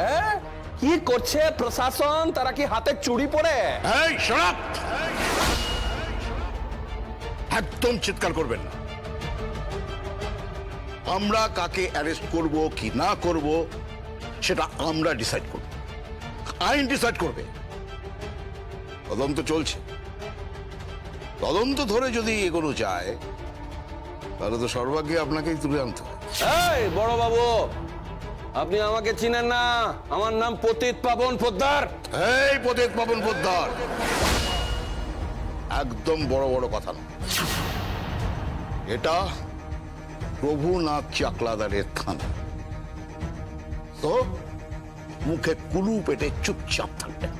হ্যাঁ, কি করছে প্রশাসন? তারা কি হাতে চুড়ি পরে? এই শরাব, একদম চিৎকার করবেন না। আমরা কাকে অ্যারেস্ট করব কি না করব সেটা আমরা ডিসাইড করব, আইন ডিসাইড করবে। তদন্ত চলছে, তদন্ত ধরে যদি এগোনো যায় তাহলে তো সর্বাগ্রে আপনাকেই তুলে আনতে হবে। এই বড় বাবু, আপনি আমাকে চিনেন না? আমার নাম পতিত পাবন পোদ্দার। এই পতিত পাবন পোদ্দার, একদম বড় বড় কথা না। এটা প্রভুনাথ চাকলাদারের থানা। তো মুখে কুলু পেটে চুপচাপ থাকবেন।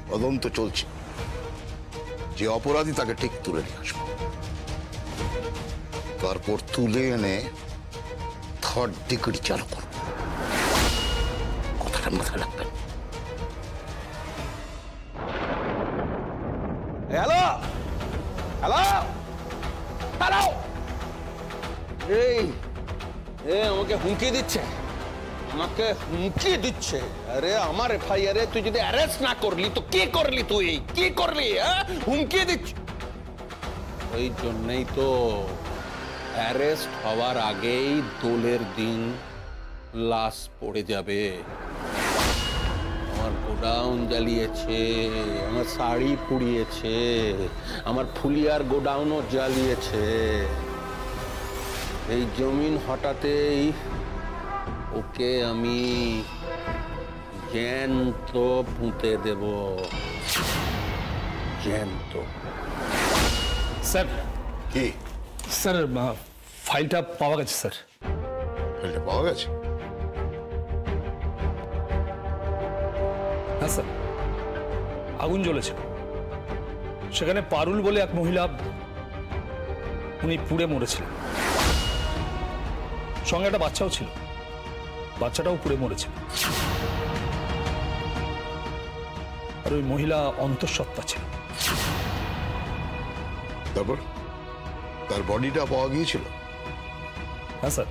তদন্ত চলছে, যে অপরাধী তাকে ঠিক তুলে নিয়ে আসবো, তারপর তুলে এনে থার্ড ডিগ্রি চালু করব। কথাটা মাথায় রাখবেন। হ্যালো হ্যালো হ্যালো, এই আমাকে হুমকি দিচ্ছে, আমাকে হুমকি দিচ্ছে। আরে আমার এফআইআর তুই যদি অ্যারেস্ট না করলি তো কি করলি? তুই কি করলি? হুমকি দিচ্ছ। ওই জন্যই তো অ্যারেস্ট হওয়ার আগেই দোলের দিন লাশ পড়ে যাবে। আমার গোডাউন জ্বালিয়েছে, আমার শাড়ি পুড়িয়েছে, আমার ফুলিয়ার গোডাউনও জ্বালিয়েছে। এই জমিন হঠাতেই ওকে আমি জ্যান্ত পুঁতে দেব, জ্যান্ত। স্যার, কি স্যার ফাইলটা পাওয়া গেছে স্যার। ফাইলটা পাওয়া গেছে? হ্যাঁ স্যার, আগুন জ্বলেছিল, সেখানে পারুল বলে এক মহিলা, উনি পুড়ে মরেছিলেন। সঙ্গে একটা বাচ্চাও ছিল, বাচ্চাটাও পুড়ে মরেছিল। আর ওই মহিলা অন্তঃসত্ত্বা ছিল। তারপর তার বডিটা পাওয়া গিয়েছিল? হ্যাঁ স্যার,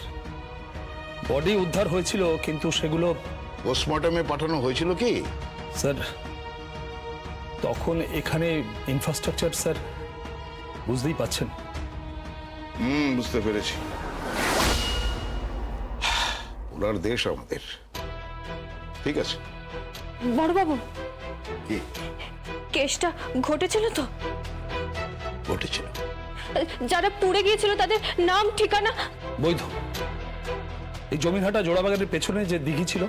বডি উদ্ধার হয়েছিল, কিন্তু সেগুলো পোস্টমর্টমে পাঠানো হয়েছিল কি? স্যার তখন এখানে ইনফ্রাস্ট্রাকচার স্যার, বুঝতেই পাচ্ছেন। বুঝতে পেরেছি। ওনার দেশ আমাদের, ঠিক আছে। বড়বাবু, কি কেসটা ঘটেছিল তো? ঘটেছিল। যারা পুড়ে গিয়েছিল তাদের নাম ঠিকানা? বৈধ। এই জমিনহাটা জোড়াবাগানের পেছনে যে দিঘি ছিল